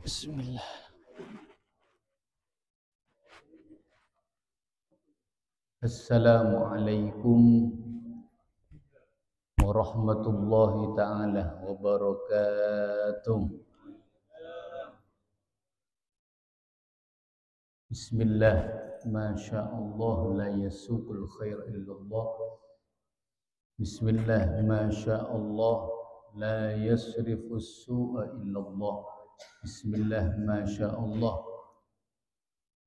Bismillah. Assalamualaikum warahmatullahi ta'ala wabarakatuh. Bismillah. Masya Allah la yasuqul khair illallah. Bismillah. Masya Allah la yasrifus su'a illallah. Bismillah. Masya Allah.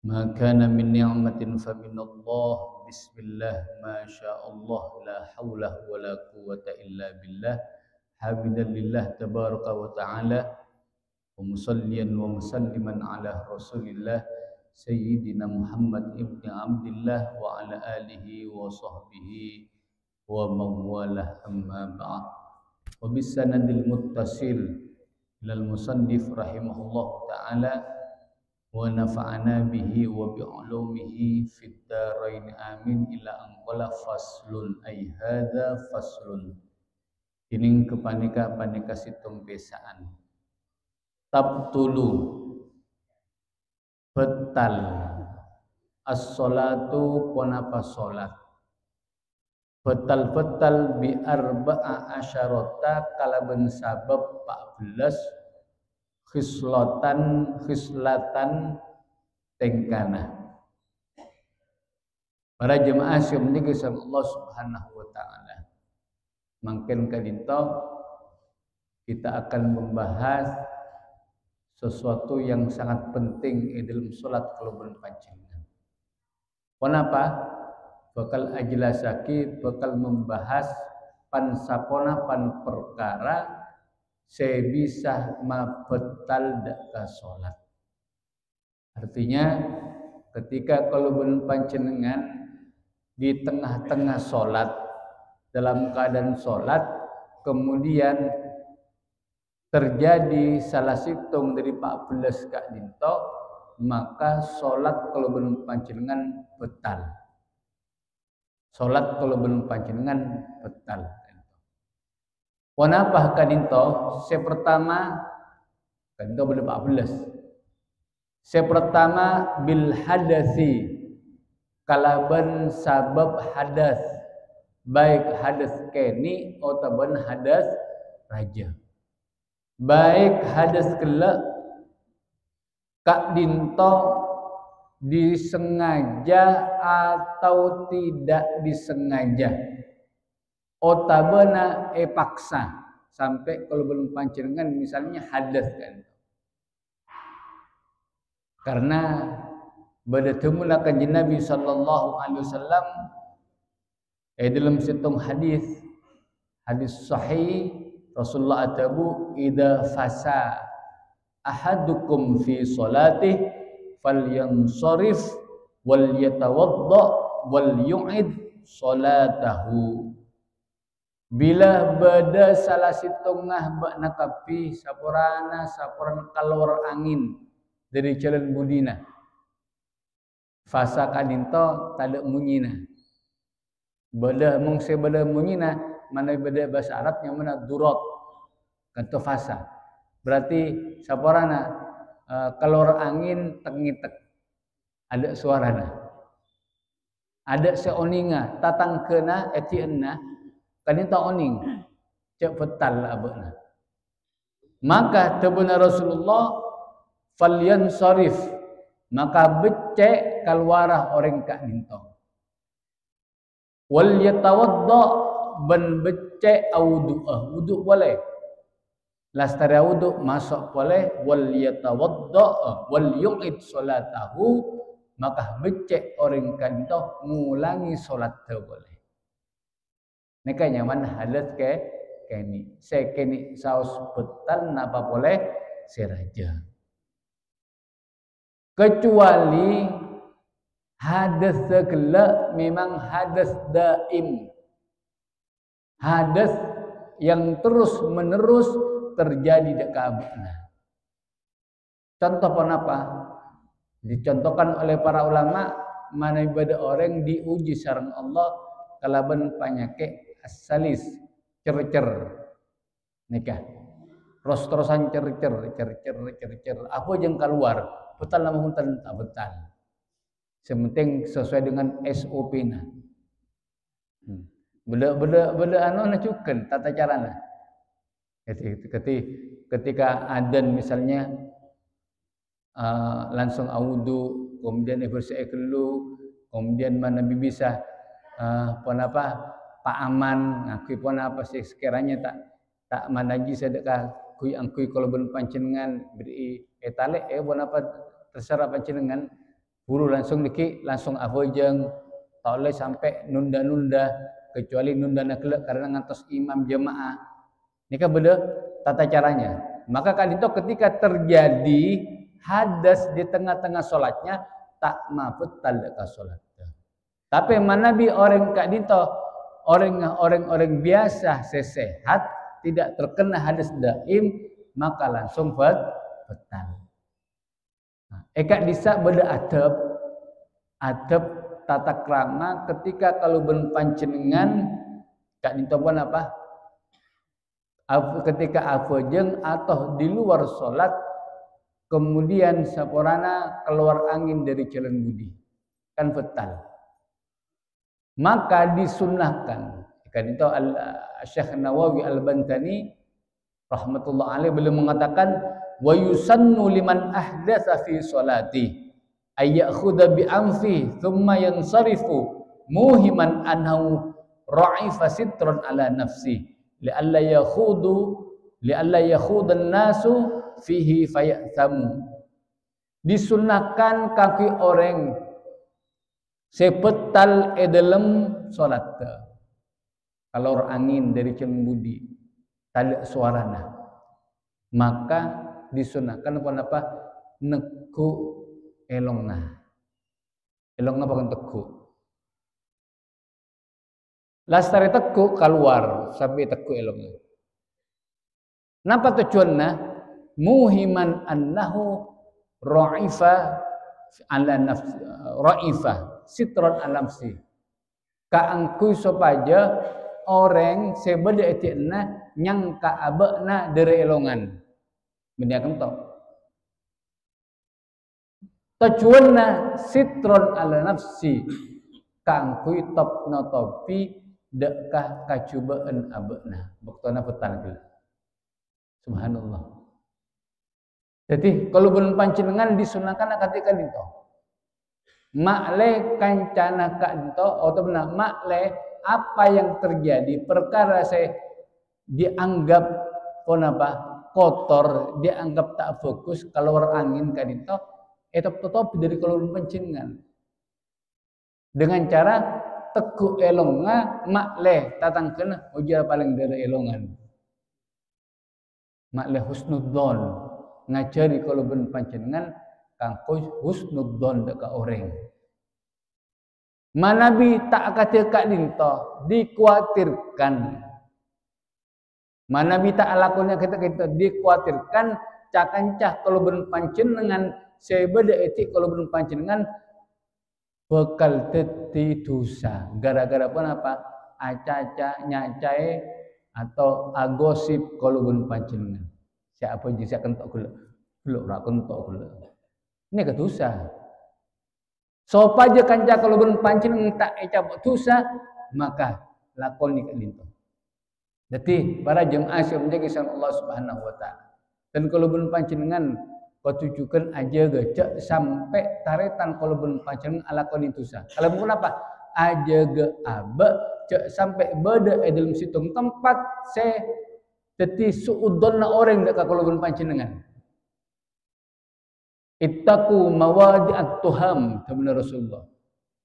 Ma kana min ni'matin fa min Allah. Bismillah. Masya Allah. La hawla wa la quwwata illa billah. Hamidan lillah tabaraka wa ta'ala. Wa musalliyan wa musalliman ala rasulillah Sayyidina Muhammad ibn Abdillah wa ala alihi wa sahbihi wa mawalah amma ba'd. Wa bisanadil muttasil ilal musannif rahimahullah ta'ala wa nafa'ana bihi wa bi'ulumihi fid darain amin ila anqala faslun ay hadza faslun. Ini kepanika situng pesaan tabtulu betal as-salatu ponapa salat betal bi arba'a asyarata kalaban sabab 14 khislatan tengkana. Para jemaah syumniki Allah subhanahu wa ta'ala, mungkin kadinto kita akan membahas sesuatu yang sangat penting dalam salat kalaban panjenengan. Kenapa? Bakal ajlasaki, bakal membahas pansapona pan perkara sebisa mabetal daka salat. Artinya ketika kalaban panjenengan di tengah-tengah salat, dalam keadaan salat, kemudian terjadi salah situng dari 14 kak dinto, maka salat kalaban panjenengan betal. Salat kalaban panjenengan betal. Kenapa kadinto? Sepertama kadinto boleh 14. Sepertama bil hadasi kalaban sabab hadas, baik hadas keni ataupun hadas raja. Baik hadas kelak kak dinto disengaja atau tidak disengaja, otabana paksa sampai kalau belum panjenengan misalnya hadas kan, karena bertemu kanjeng Nabi sallallahu alaihi wasallam dalam situng hadis sahih Rasulullah atabu idza fasa ahadukum fi salatih falyansarif wal yatawadda wal yu'id salatahu. Bila beda salah situngah bak nakapi sapuran kalor angin dari jalan budina fasa kadinto tada munyina beda mung sebeda munyina mana beda bahasa Arab yang mana durot kanto fasa berarti saporana kalor angin tengitek ada suarana ada seoninga tatang kena etienna kadinta oning cek betal abana maka tebuna Rasulullah falyan sarif maka becek kalwarah orang kak dinto wal yatawadda ben becek wudu boleh lastari wudu masuk boleh wal yatawadda wal yu'id salatahu maka becek orang kanto ngulangi salat boleh. Nika nyaman hadas ke keni sekeni saus betal napa boleh seraja kecuali hadas segala memang hadas daim, hadas yang terus menerus terjadi dekat abadna. Contoh apa? Dicontohkan oleh para ulama mana ibadah orang diuji sareng Allah kalaban penyakit asalis cer-cer nikah Terus-terusan cer. Apa yang keluar? Betal nama hutan tak betal. Sementing sesuai dengan SOP-nya. Beda anu na cuken tata carana. Ketika adzan misalnya langsung audu, kemudian bersih dulu, kemudian mana bisa Pak Aman ngakui pun apa sih sekiranya tak manaji sedekah kui angkui kalau ben pancenengan beri etale pun apa terserah pancenengan buru langsung langsung avojeng tak boleh sampai nunda kecuali nunda kelak karena ngantos imam jemaah ini kan beda tata caranya. Maka kali itu ketika terjadi hadas di tengah-tengah sholatnya tak mafut talaka sholatnya. Tapi manabi orang kak dito orang biasa sesehat tidak terkena hadas daim maka langsung batal. Eka bisa beda adab tata krama ketika kalau ben pancenengan kak dito pun apa? Ketika afojeng atau di luar sholat kemudian saporana keluar angin dari jalan budi kan betal maka disunnahkan kan itu Syekh Nawawi Al-Bantani rahmatullah alaih beliau mengatakan wa yusannu liman ahdatsa fi sholati ay ya'khudha bi anfi thumma yansarifu muhiman anhu ra'ifa sitran ala nafsi li'alla yakhudan nasu fihi fayathamu. Disunnahkan kaki orang sepetal dalam salat kalau angin dari cembudi tak suarana maka disunnahkan apa neku elongna bukan teku lastari teku keluar sampai teku elongna. Napa tujuannya? Muhiman annahu ra'ifa ala nafsi ra'ifa sitron alamsi. Kaangkui sopaja orang sebeda etikna nyangka abekna dari elongan. Mendiakan tok. Tujuannya sitron ala nafsi. Kaangkui top notopi dekah kacubaan abekna bektona petan gila. Subhanallah. Jadi kalau belum pancenengan disunahkan ketika dito. Makle kancana kak dito atau benar makle apa yang terjadi perkara saya dianggap kotor, dianggap tak fokus kalau angin kak dito tetap dari kalau belum pancenengan. Dengan cara teku elonga makle tatangkeun ujar paling dari elongan. Makle husnudzon ngajari kalau ben pancenengan kanggo husnudzon deka orang. Manabi tak katika dinto dikuatirkan. Manabi tak lakonnya kita dikuatirkan cakancah kalau ben pancenengan sebeda etik kalau ben pancenengan bakal teti dosa gara-gara pun apa acaca nyacai atau agosip kalau ben pancenengan siapa jisa kentok gula ora kentok gula ini kedosa sopaja kanca kalau ben pancenengan tak ecap dosa maka lakoni kalinto jadi para jemaah yang menjaga Allah Subhanahu wa taala dan kalau ben pancenengan patujukan aja gajak sampai taretan kalau ben pancenengan alakoni dosa. Kalau bukan apa? Aja ge abe cek sampai beda dalam situng tempat se teti suudonna orang dak kalau ben pancenengan. Ittaqu mawadi'at tuham sabda Rasulullah.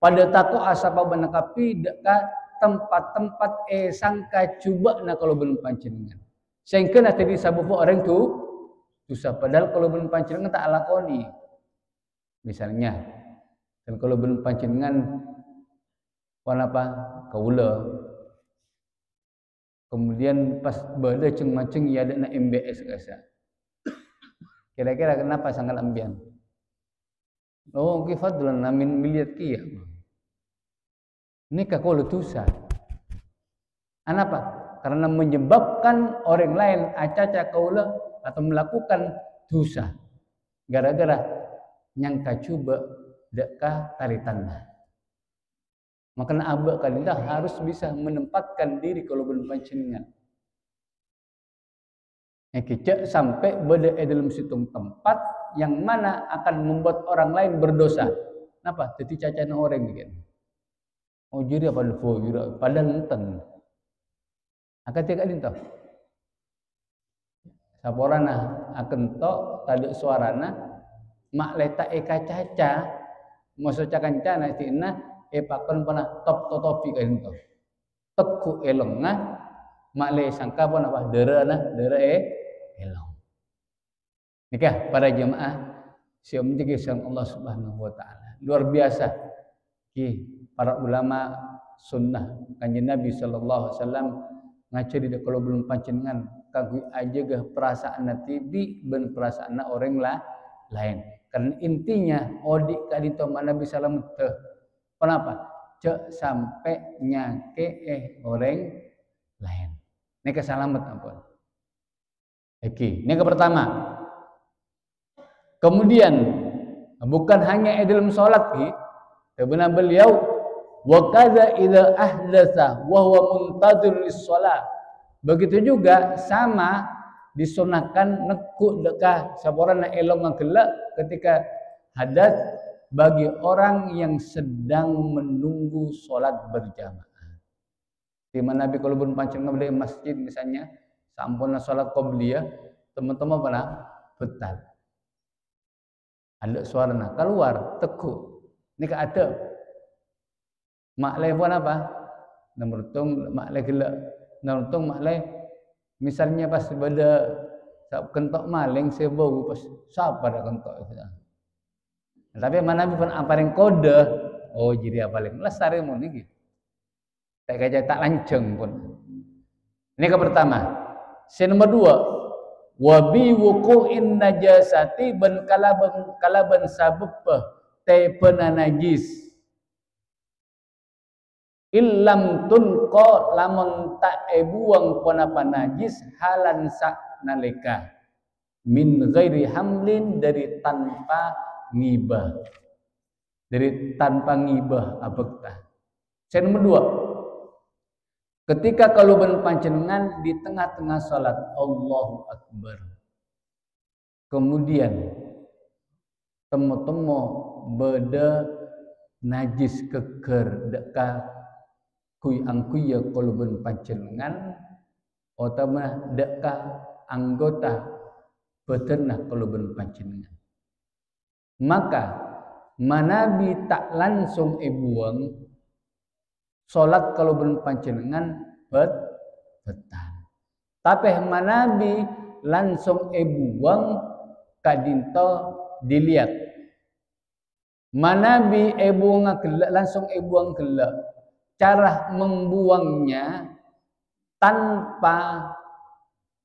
Pada taku asapa benakapi dak tempat-tempat sangka cuba na kalau ben pancenengan. Sehingga tadi sabufu orang tu dosa padahal kalau ben pancenengan tak alakoni. Misalnya dan kalau ben pancenengan apa kaula kemudian pas bada ceng-maceng ya ada na MBS kasa. Kira-kira kenapa sangat ambian? Oh, kifadlan namin miliat kia. Ini kakola dosa. Kenapa? Karena menyebabkan orang lain acaca kaula atau melakukan dosa gara-gara nyangka coba deka taritanna. Maka abah kalila harus bisa menempatkan diri kalau berpancingan. Cek sampai berada dalam situng tempat yang mana akan membuat orang lain berdosa. Kenapa? Jadi cacahan orang gitu. Oh jadi apa lupa jura pada nenten. Akan tidak dinto. Saporana akan to tadi suarana mak letak eka caca moso cakanca tina pakon pernah top topi kan to. Teku elonga mak le sangka pun apa dera elong. Nikah para jemaah siapa menjaga sang Allah Subhanahu wa taala. Luar biasa. Para ulama sunnah kanjeng Nabi sallallahu alaihi wasallam ngacari kalau belum pancenengan kagui aja gah perasaan tibi ben perasaan orang lain. Karena intinya odi kadito Nabi sallam teh. Kenapa? Cek sampai nyake orang lain. Ini kesalamat ampun. Oke, ini ke pertama. Kemudian bukan hanya dalam salat sebenarnya beliau wa kadza idza ahdatsa wa huwa muntadhir lis-shalah. Begitu juga sama disunahkan nekuk dekah saborana elong gelak ketika hadas bagi orang yang sedang menunggu salat berjamaah. Di mana Nabi kalau berpancing di masjid misalnya sampun salat qabliyah teman-teman pernah betal. Ada suarana keluar tekuk. Ini ada. Mak leh pun apa? Nomor tung mak leh gelak. Nomor tung mak leh misalnya pas pada kentok maling saya bau pas siapa dah kentok itu. Tapi mana pun aparing kode. Oh jadi apa paling lestari mun iki. Tak kaja tak lanceng pun. Ini ke pertama. Nomor dua. Wabi wuku'in najasati ban kalaban sabab tepena najis illam tunqa lamun tak buang ponapa najis halan sak nalika min ghairi hamlin dari tanpa ngibah abekta. Nomor dua. Ketika kalau berpancenengan di tengah-tengah salat Allahu Akbar. Kemudian temu-temu beda najis keker deka kui angkuya kalau berpancenengan utama deka anggota beternak kalau berpancenengan. Maka manabi tak langsung buang salat kalau berpancenengan betan. Tapi manabi langsung buang kadinto dilihat. Manabi buang langsung buang gelak. Cara membuangnya tanpa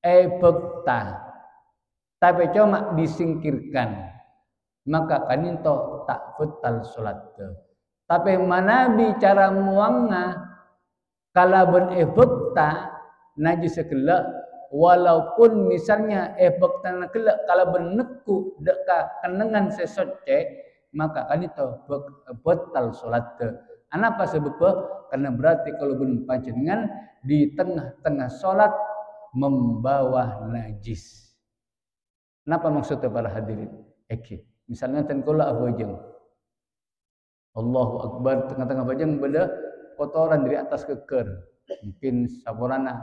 bekta. Tapi cuma disingkirkan. Maka kadinto tak betal salat. Tapi manabi cara muangna kalaban bekta najis kelak walaupun misalnya bekta kelak kalaban neku deka kenengan sesoce maka kan itu betal salat. Kenapa sebab? Karena berarti kalau berpancenengan di tengah-tengah salat membawa najis. Kenapa maksudnya para hadirin? Misalnya tengkola abojeng. Allahu Akbar tengah-tengah bajang beda kotoran dari atas keker. Mungkin saborana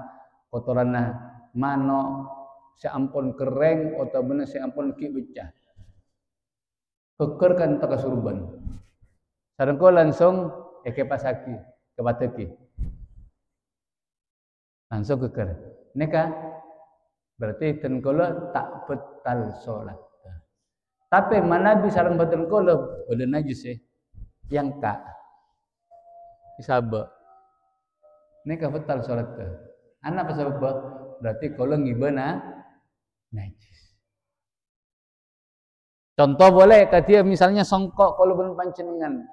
kotorana mano seampun kereng atau bener seampun ki becah. Keker kan tak kasurban. Sarengko langsung pasaki ke bateki. Langsung keker. Neka berarti tengkola tak betal salat. Tapi mana bisa sareng tengkola beda najis yang kak isaba ini betal salat ke anak sebab berarti kalau ngibana najis. Contoh boleh katia misalnya songkok kalau berpancenengan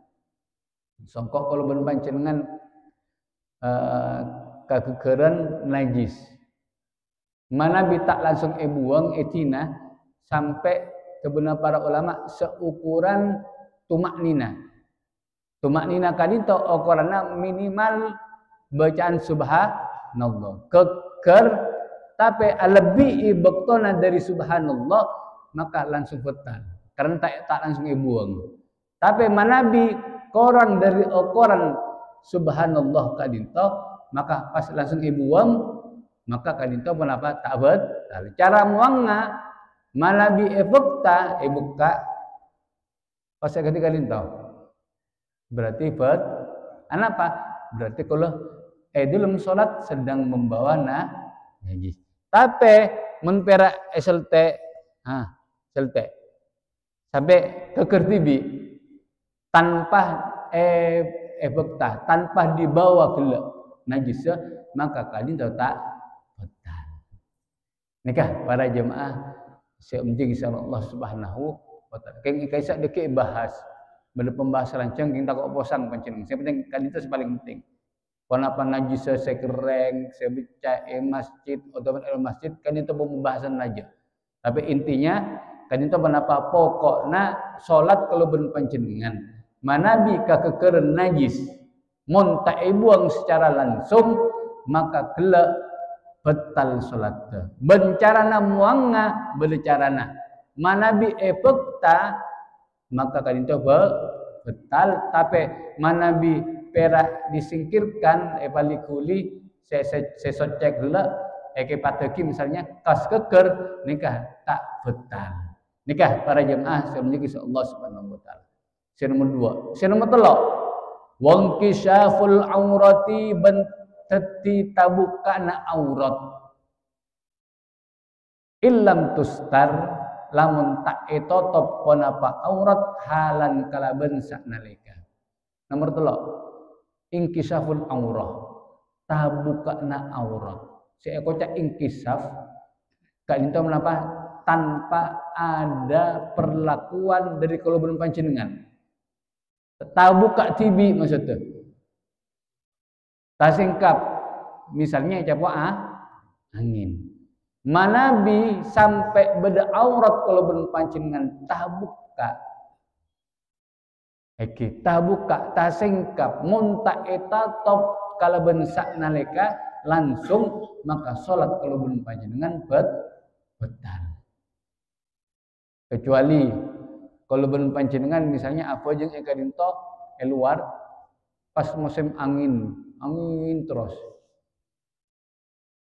kagegeran najis Manabi tak langsung buang etina sampai kebenar para ulama seukuran tumak nina. Tumak nina kadito ukurannya minimal bacaan subhanallah. Keker tapi lebih ibaktona dari subhanallah maka langsung fetal. Karena tak langsung buang. Tapi manabi korang dari ukuran subhanallah kadito maka pas langsung buang maka kadito kenapa tak betal. Cara muangna malabi efekta buka pas ketika kadito berarti apa? Berarti kalau dalam sholat sedang membawa najis. Tapi menpera selte sampai kekertibi tanpa efekta tanpa dibawa ke najis maka kadito tak betal. Nikah para jemaah saya umji Allah Subhanahu wa taala. Keng kaisa deke bahas pada pembahasan lancang kita kok posang panjenengan. Yang penting kan itu paling penting. Kenapa najis saya kereng, saya baca masjid atau masjid kan itu pembahasan aja. Tapi intinya kan itu kenapa pokoknya salat kalau ben panjenengan manabi ka kekeren najis mun tak buang secara langsung maka gelak betal salatnya. Bencarana muangna bercarana manabi efekta maka kan itu betal tapi manabi perak disingkirkan palikuli saya cek dulu pateki misalnya kas keker nikah tak betal. Nikah para jemaah saya menyiki Allah Subhanahu wa taala. Yang nomor 2, yang nomor 3 wong kisyaful aurati benteti tabukana aurat illam tustar lamun tak etotop ponapa aurat halan kalaben saknalika. Nomor 3 ingkisaful aurah tabukana aurat. Saya kocak ingkisaf kadinto menapa tanpa ada perlakuan dari kalau belum panjenengan. Tabuka tibi maksudnya. Tasingkap misalnya apa angin. Manabi sampai beda aurat kalau berpancingan tabuka. Tabuka tasingkap munta eta top kalau bensak naleka langsung maka sholat kalau berpancingan betal. Kecuali kalau berpancingan misalnya apa yang ekadinto keluar pas musim angin terus.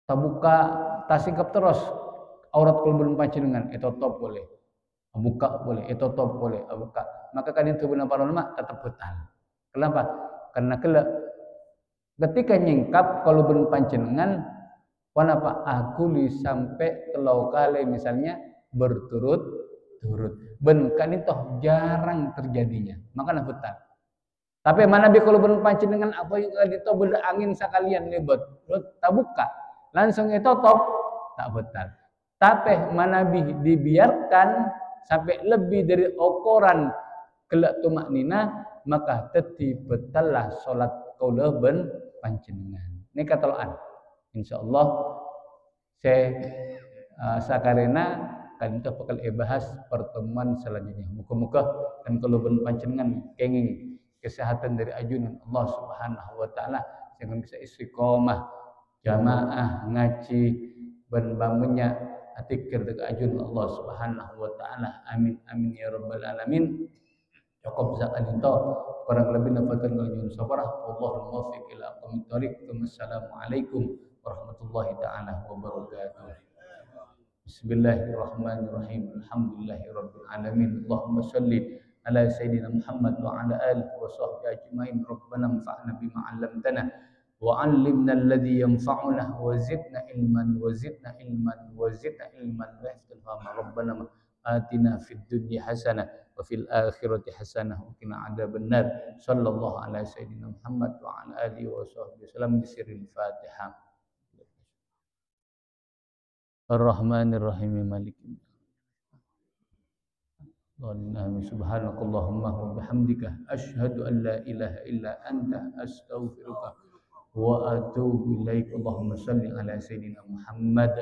Tabuka tasingkap terus aurat kulbun panjenengan itu top boleh buka boleh itu top boleh buka maka kan itu benar para ulama tetap betal. Kenapa? Karena ketika nyingkap kalau ben panjenengan kenapa aku sampai telau kali misalnya berturut-turut ben kan itu jarang terjadinya makanya betal. Tapi mana bi kalau ben panjenengan apa yang itu beda angin sekalian lebet tabuka langsung itu top tak betal. Tapi manabi dibiarkan sampai lebih dari ukuran kelak tumak nina maka teti betal lah solat kaulah ben panjenengan. Ini katalaan. Insyaallah saya sakarena kan itu bakal bahas pertemuan selanjutnya. Muka-muka kan kalau ben panjenengan kenging kesehatan dari ajunan Allah Subhanahu wa taala sehingga bisa istiqomah jamaah ngaji ben bangunnya atikir dekat ajun Allah Subhanahu wa taala. Amin amin ya rabbal alamin. Cukup zakat itu kurang lebih nafatan ngajun sabarah wallahul muwaffiq ila aqwamit thoriq. Wassalamualaikum warahmatullahi taala wabarakatuh. Bismillahirrahmanirrahim. Alhamdulillahirabbil alamin. Allahumma shalli ala sayyidina Muhammad wa ala alihi wa sahbihi ajmain. Rabbana anfa'na bima 'allamtana وعلمنا الذي ينفعنا وزدنا علما واحفظ فهما ربنا آتنا في الدنيا حسنة وفي الآخرة حسنة وقنا عذاب النار صلى الله على سيدنا محمد وعلى آله وصحبه وسلم بسر الفاتحة الرحمن الرحيم مالك سبحانك اللهم وبحمدك أشهد أن لا إله إلا أنت أستغفرك wa atubu ilaik. Allahumma shalli ala sayyidina Muhammad